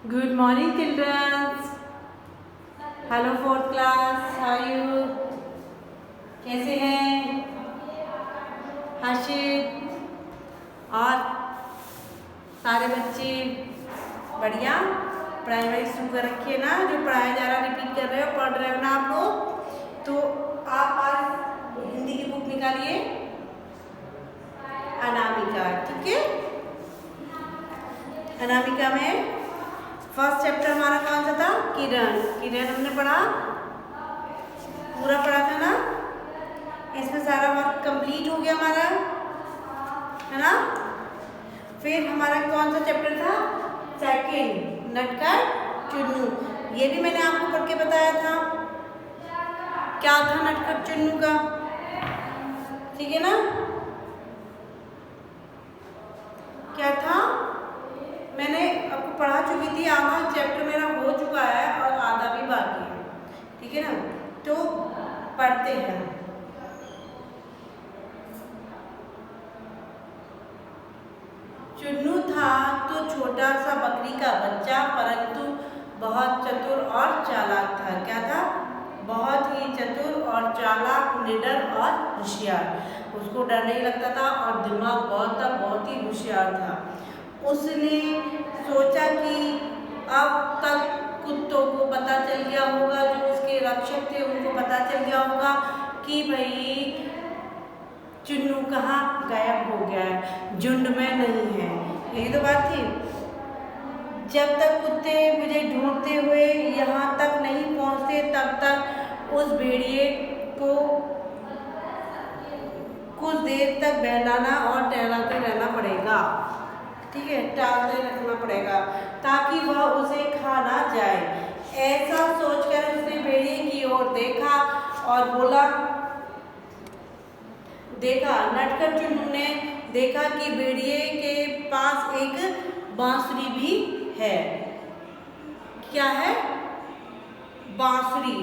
Good morning, children. Hello, fourth class. How are you? कैसे हैं हर्षित और सारे बच्चे? बढ़िया। पढ़ाई वढ़ाई शुरू कर रखी है ना? जो पढ़ाया जा रहा है रिपीट कर रहे हो, पढ़ रहे हो ना आप लोग? तो आप आज हिंदी की बुक निकालिए, अनामिका। ठीक है, अनामिका में फर्स्ट चैप्टर हमारा कौन सा था? किरण। किरण हमने पढ़ा, पूरा पढ़ा था ना? इसमें सारा वर्क कंप्लीट हो गया हमारा, है ना? फिर हमारा कौन सा चैप्टर था? सेकंड, नटखट चुन्नू। ये भी मैंने आपको पढ़ के बताया था। क्या था नटखट चुन्नू का? ठीक है ना? क्या था? मैंने आपको पढ़ा चुकी थी। आधा चैप्टर मेरा हो चुका है और आधा भी बाकी है। ठीक है ना? तो पढ़ते हैं। चुन्नू था तो छोटा सा बकरी का बच्चा, परंतु बहुत चतुर और चालाक था। क्या था? बहुत ही चतुर और चालाक, निडर और होशियार। उसको डर नहीं लगता था और दिमाग बहुत ही होशियार था। उसने सोचा कि अब तक कुत्तों को पता चल गया होगा, जो उसके रक्षक थे उनको पता चल गया होगा कि भाई चुन्नू कहाँ गायब हो गया है, झुंड में नहीं है। यही तो बात थी। जब तक कुत्ते मुझे ढूंढते हुए यहाँ तक नहीं पहुँचते, तब तक उस भेड़िए को कुछ देर तक बहलाना और टहलाते रहना पड़ेगा। ठीक है, टालते रखना पड़ेगा ताकि वह उसे खा ना जाए। ऐसा सोचकर उसने भेड़िए की ओर देखा और बोला, नटखट चुन्नू ने देखा कि भेड़िए के पास एक बांसुरी भी है। क्या है? बांसुरी।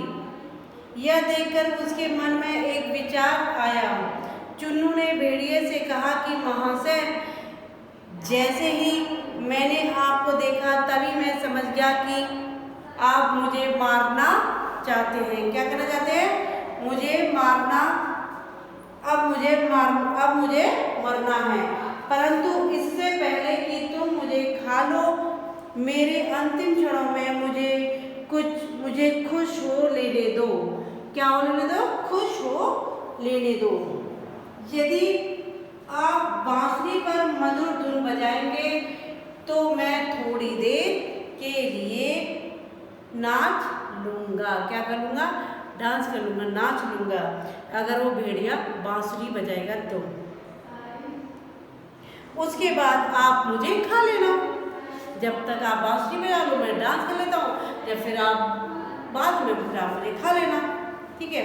यह देखकर उसके मन में एक विचार आया। चुन्नू ने भेड़िए से कहा कि महाशय, जैसे ही मैंने आपको देखा तभी मैं समझ गया कि आप मुझे मारना चाहते हैं। क्या करना चाहते हैं? मुझे मारना। अब मुझे मरना है, परंतु इससे पहले कि तुम मुझे खा लो, मेरे अंतिम क्षणों में मुझे खुश हो लेने दो। क्या हो लेने दो? खुश हो लेने दो। यदि आप बांसुरी पर मधुर धुन बजाएंगे तो मैं थोड़ी देर के लिए नाच लूंगा। क्या कर लूंगा? डांस कर लूंगा, नाच लूंगा, अगर वो भेड़िया बांसुरी बजाएगा तो। उसके बाद आप मुझे खा लेना। जब तक आप बांसुरी बजा लो मैं डांस कर लेता हूँ, या फिर आप बाद में फिर आप मुझे खा लेना। ठीक है?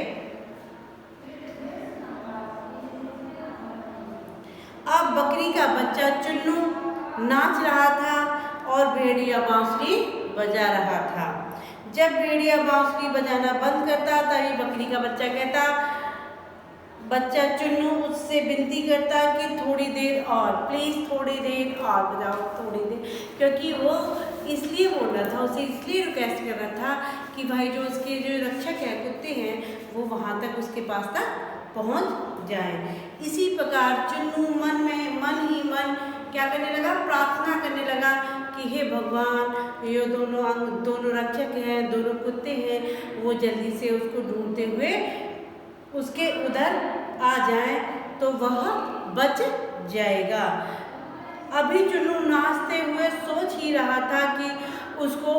अब बकरी का बच्चा चुन्नू नाच रहा था और भेड़िया बांसुरी बजा रहा था। जब भेड़िया बांसुरी बजाना बंद करता तभी बकरी का बच्चा कहता, बच्चा चुन्नू उससे विनती करता कि थोड़ी देर और, प्लीज थोड़ी देर और बजाओ, थोड़ी देर। क्योंकि वो इसलिए बोल रहा था, उसे इसलिए रिक्वेस्ट कर रहा था कि भाई जो उसके जो रक्षक है, कुत्ते हैं, वो वहाँ तक उसके पास तक पहुँच जाए। इसी प्रकार चुन्नू मन ही मन क्या करने लगा? प्रार्थना करने लगा कि हे भगवान, ये दोनों रक्षक हैं, दोनों कुत्ते हैं, वो जल्दी से उसको ढूंढते हुए उसके उधर आ जाए तो वह बच जाएगा। अभी चुन्नू नाचते हुए सोच ही रहा था कि उसको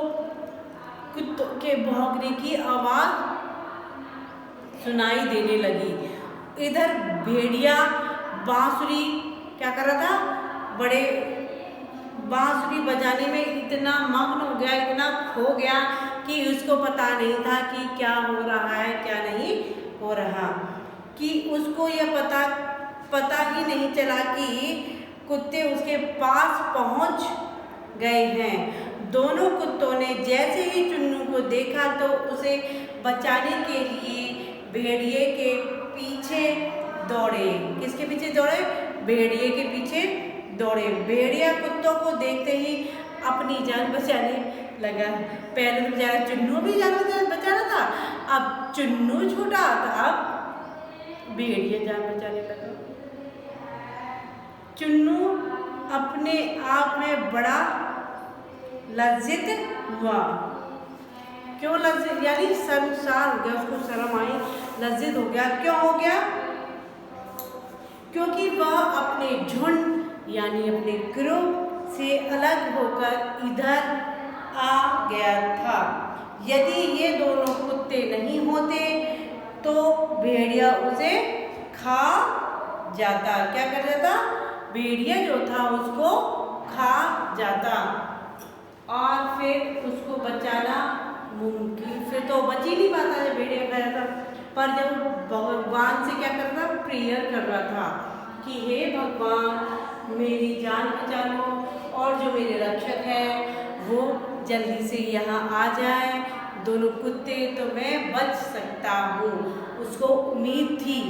कुत्तों के भौंकने की आवाज सुनाई देने लगी। इधर भेड़िया बांसुरी क्या कर रहा था? बांसुरी बजाने में इतना मग्न हो गया, इतना खो गया कि उसको पता नहीं था कि क्या हो रहा है, क्या नहीं हो रहा। कि उसको यह पता ही नहीं चला कि कुत्ते उसके पास पहुंच गए हैं। दोनों कुत्तों ने जैसे ही चुन्नू को देखा तो उसे बचाने के लिए भेड़िए के पीछे दौड़े। किसके पीछे दौड़े? भेड़िए के पीछे दौड़े। भेड़िया कुत्तों को देखते ही अपनी जान बचाने लगा। पहले तो बेचारा चुन्नू भी जान बचाना था, अब चुन्नू छूटा तो अब भेड़िया जान बचाने लगा। चुन्नू अपने आप में बड़ा लज्जित हुआ। क्यों लज्जित? यानी शर्मसार हो गया, उसको शर्म आई, लज्जित हो गया। क्यों हो गया? क्योंकि वह अपने झुंड यानी अपने ग्रुप से अलग होकर इधर आ गया था। यदि ये दोनों कुत्ते नहीं होते तो भेड़िया उसे खा जाता। क्या कर जाता? भेड़िया जो था उसको खा जाता और फिर उसको बचाना मुमकिन, फिर तो बच ही नहीं पाता जब भेड़िया खा जाता। पर जब भगवान से क्या कर रहा? प्रेयर कर रहा था कि हे भगवान मेरी जान बचा लो और जो मेरे रक्षक है वो जल्दी से यहाँ आ जाए, दोनों कुत्ते तो मैं बच सकता हूँ। उसको उम्मीद थी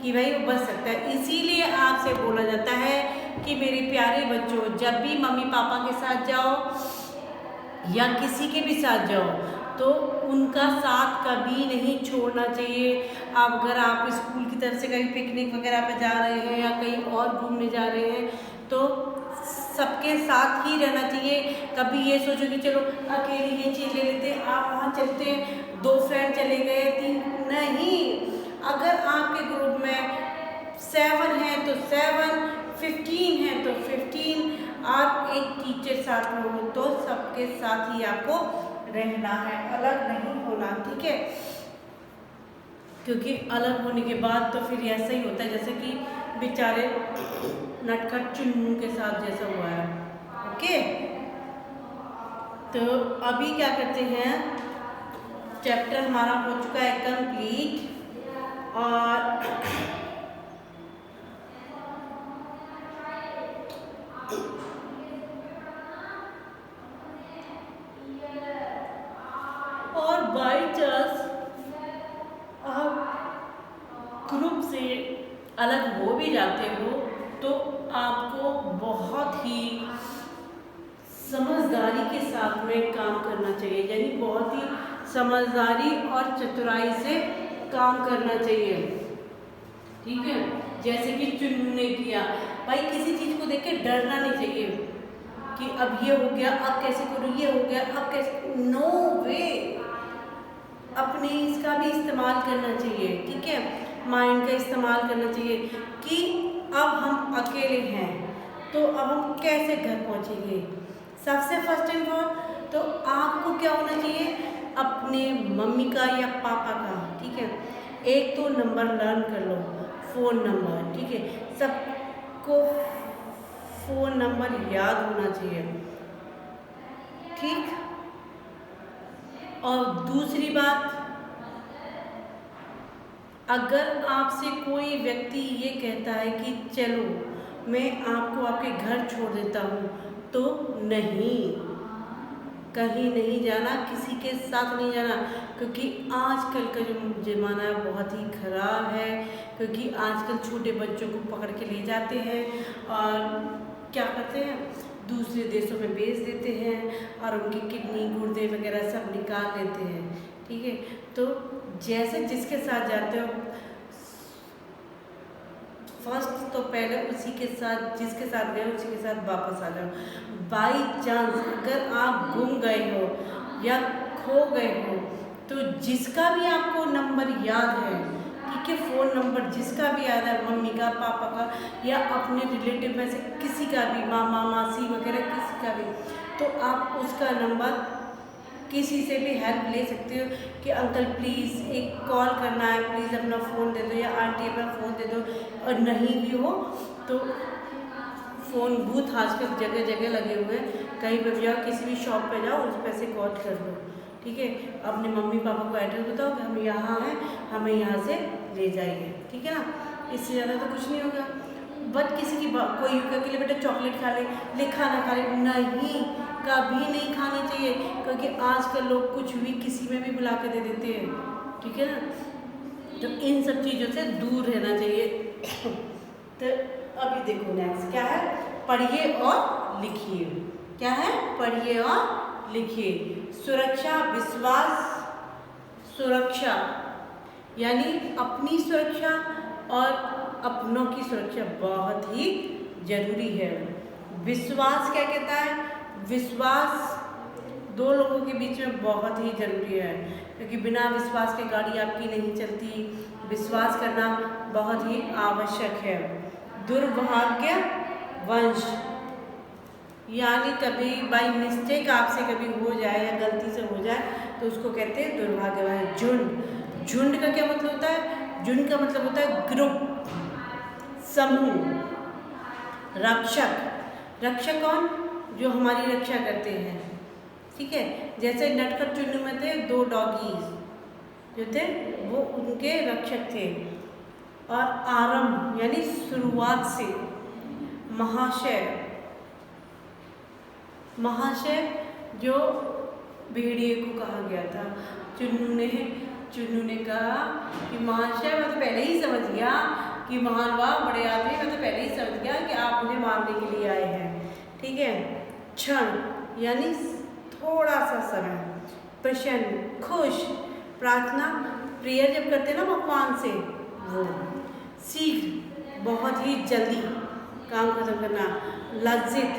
कि भाई वो बच सकता है। इसीलिए आपसे बोला जाता है कि मेरे प्यारे बच्चों, जब भी मम्मी पापा के साथ जाओ या किसी के भी साथ जाओ तो उनका साथ कभी नहीं छोड़ना चाहिए। अब अगर आप स्कूल की तरफ से कहीं पिकनिक वगैरह पे जा रहे हैं या कहीं और घूमने जा रहे हैं तो सबके साथ ही रहना चाहिए। कभी ये सोचो कि चलो अकेले ये चीज़ ले लेते, आप वहाँ चलते, 2 फ्रेंड चले गए, 3 नहीं। अगर आपके ग्रुप में 7 हैं तो 7, 15 हैं तो 15, आप एक टीचर साथ में हो तो सबके साथ ही आपको रहना है, अलग नहीं होना, ठीक है? क्योंकि अलग होने के बाद तो फिर ऐसा ही होता है जैसे कि बेचारे नटखट चुन्नू के साथ जैसा हुआ है। ओके, तो अभी क्या करते हैं, चैप्टर हमारा हो चुका है कंप्लीट और बाई चांस आप ग्रुप से अलग हो भी जाते हो तो आपको बहुत ही समझदारी के साथ में काम करना चाहिए, यानी बहुत ही समझदारी और चतुराई से काम करना चाहिए, ठीक है? जैसे कि चुन्नू ने किया, भाई किसी चीज़ को देख के डरना नहीं चाहिए कि अब ये हो गया अब कैसे करूँ, ये हो गया अब कैसे, नो वे। अपने इसका भी इस्तेमाल करना चाहिए, ठीक है? माइंड का इस्तेमाल करना चाहिए कि अब हम अकेले हैं तो अब हम कैसे घर पहुंचेंगे। सबसे फर्स्ट एंड फॉरमोस्ट तो आपको क्या होना चाहिए, अपने मम्मी का या पापा का, ठीक है, एक तो नंबर लर्न कर लो, फ़ोन नंबर, ठीक है? सबको फ़ोन नंबर याद होना चाहिए, ठीक? और दूसरी बात, अगर आपसे कोई व्यक्ति ये कहता है कि चलो मैं आपको आपके घर छोड़ देता हूँ, तो नहीं, कहीं नहीं जाना, किसी के साथ नहीं जाना, क्योंकि आजकल का जो ज़माना है बहुत ही ख़राब है। क्योंकि आजकल छोटे बच्चों को पकड़ के ले जाते हैं और क्या करते हैं, दूसरे देशों में बेच देते हैं और उनकी किडनी गुर्दे वगैरह सब निकाल लेते हैं, ठीक है? तो जैसे जिसके साथ जाते हो फर्स्ट तो पहले उसी के साथ, जिसके साथ गए उसी के साथ वापस आ जाओ। बाई चांस अगर आप गुम गए हो या खो गए हो तो जिसका भी आपको नंबर याद है, ठीक है, फ़ोन नंबर जिसका भी याद है, मम्मी का, पापा का या अपने रिलेटिव में से किसी का भी, मामा मासी वगैरह किसी का भी, तो आप उसका नंबर किसी से भी हेल्प ले सकते हो कि अंकल प्लीज़ एक कॉल करना है, प्लीज़ अपना फ़ोन दे दो, या आंटी अपना फ़ोन दे दो। और नहीं भी हो तो फ़ोन बूथ आजकल जगह जगह लगे हुए हैं, कहीं पर जाओ, किसी भी शॉप पे जाओ, उस पर से कॉल कर लो, ठीक है? अपने मम्मी पापा को एड्रेस बताओ कि हम यहाँ हैं, हमें यहाँ से ले जाइए, ठीक है ना? इससे ज़्यादा तो कुछ नहीं होगा। बट किसी की कोई के लिए बेटा चॉकलेट खा ले खाना खा ले, नहीं, कभी नहीं खानी चाहिए, क्योंकि आजकल लोग कुछ भी किसी में भी बुला के दे देते हैं, ठीक है ना? तो इन सब चीज़ों से दूर रहना चाहिए। तो अभी देखो नेक्स्ट क्या है, पढ़िए और लिखिए। क्या है? पढ़िए और लिखिए। सुरक्षा, विश्वास, सुरक्षा यानी अपनी सुरक्षा और अपनों की सुरक्षा बहुत ही जरूरी है। विश्वास क्या कहता है? विश्वास दो लोगों के बीच में बहुत ही जरूरी है, क्योंकि बिना विश्वास के गाड़ी आपकी नहीं चलती। विश्वास करना बहुत ही आवश्यक है। दुर्भाग्यवंश यानी कभी बाई मिस्टेक आपसे कभी हो जाए या गलती से हो जाए तो उसको कहते हैं दुर्भाग्यवंश। झुंड, झुंड का क्या मतलब होता है? झुंड का मतलब होता है ग्रुप, समूह। रक्षक, रक्षक कौन? जो हमारी रक्षा करते हैं, ठीक है। जैसे नटखट चुन्नू में थे दो डॉगीज जो थे, वो उनके रक्षक थे। और आरंभ यानी शुरुआत से। महाशय, महाशय जो भेड़िए को कहा गया था। चुन्नू ने कहा कि महाशय, मैं तो पहले ही समझ गया कि महानुभाव बड़े आदमी, मैं तो पहले ही समझ गया कि आप मुझे मारने के लिए आए हैं, ठीक है। क्षण यानी थोड़ा सा समय। प्रसन्न, खुश। प्रार्थना, प्रेयर जब करते हैं ना भगवान से, वो। शीघ्र, बहुत ही जल्दी काम खत्म करना। लज्जित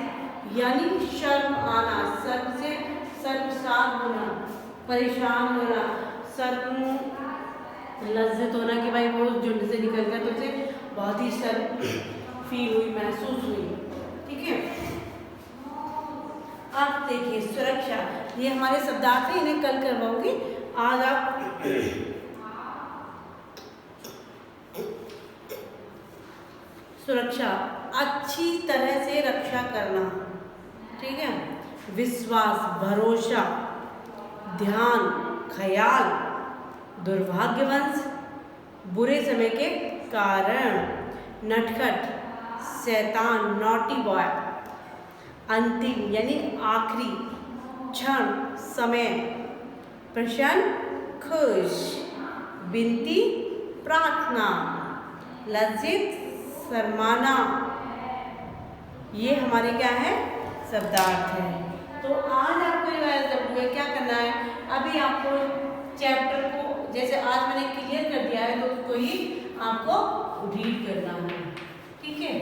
यानी शर्म आना, शर्म से शर्मसार होना, परेशान होना, शर्म, लज्जित होना कि भाई वो झुंड से निकल गया तो उसे बहुत ही शर्म फील हुई, महसूस हुई, ठीक है। अब देखिए सुरक्षा, ये हमारे शब्दार्थ हैं, इन्हें कल करवाऊंगी। आज आप सुरक्षा, अच्छी तरह से रक्षा करना, ठीक है। विश्वास, भरोसा, ध्यान, ख्याल। दुर्भाग्यवंश, बुरे समय के कारण। नटखट, शैतान, नॉटी बॉय। अंतिम यानी आखिरी। क्षण, समय। प्रसन्न, खुश। विनती, प्रार्थना। लज्जित, शर्माना। ये हमारे क्या है? शब्दार्थ है। तो आज आपको जो क्या करना है, अभी आपको चैप्टर को जैसे आज मैंने क्लियर कर दिया है तो उसको ही आपको रीड करना है, ठीक है।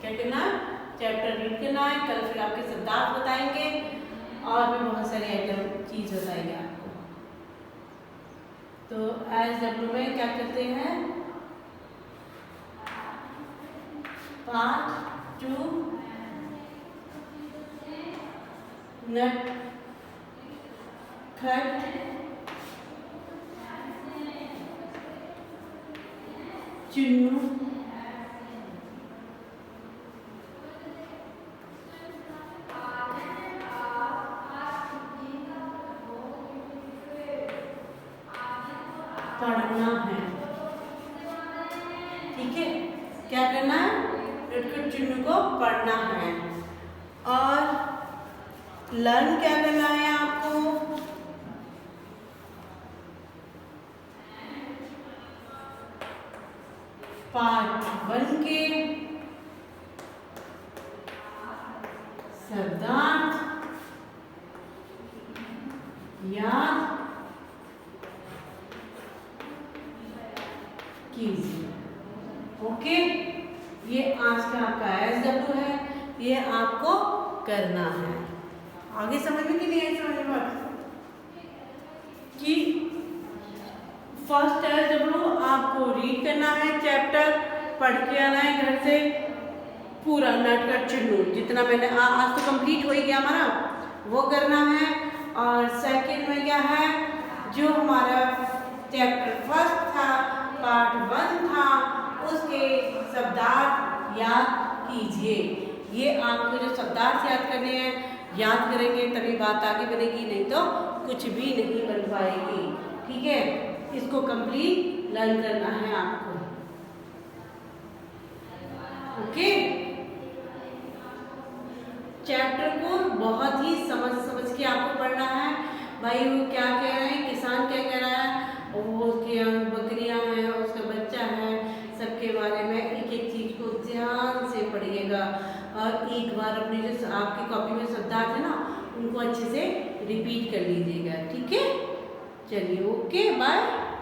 क्या करना है? चैप्टर रीड करना है। कल फिर आपके शब्दार्थ बताएंगे और भी बहुत सारे आइटम चीज बताएंगे आपको। तो SW में क्या करते हैं? पार्ट 2 नटखट चुन्नू पढ़ना है, ठीक है। क्या करना है? नटखट चुन्नू को पढ़ना है। और लर्न क्या करना है आपको? पार्ट 1 के शब्दार्थ याद कीजिए, ओके। ये आज का आपका SW है, ये आपको करना है। आगे समझ में कि नहीं है? समझ में कि फर्स्ट SW आपको रीड करना है, चैप्टर पढ़ के आना है घर से पूरा नटखट चुन्नू, जितना मैंने आज तो कंप्लीट हो ही गया हमारा, वो करना है। और सेकंड में क्या है? जो हमारा चैप्टर फर्स्ट था, पार्ट 1 था, उसके शब्दार्थ याद कीजिए। ये आपको जो शब्दार्थ याद करने हैं, याद करेंगे तभी बात आगे बढ़ेगी, नहीं तो कुछ भी नहीं बन पाएगी, ठीक है। इसको कंप्लीट लर्न करना है आपको, ओके। चैप्टर को बहुत ही समझ के आपको पढ़ना है। भाई वो क्या कह रहे हैं, किसान क्या कह रहा है, वो उसकी बकरियां हैं, उसका बच्चा है, सबके बारे में एक एक चीज को ध्यान से पढ़िएगा। और एक बार अपनी जो आपकी कॉपी उसको अच्छे से रिपीट कर लीजिएगा, ठीक है। चलिए, ओके, बाय।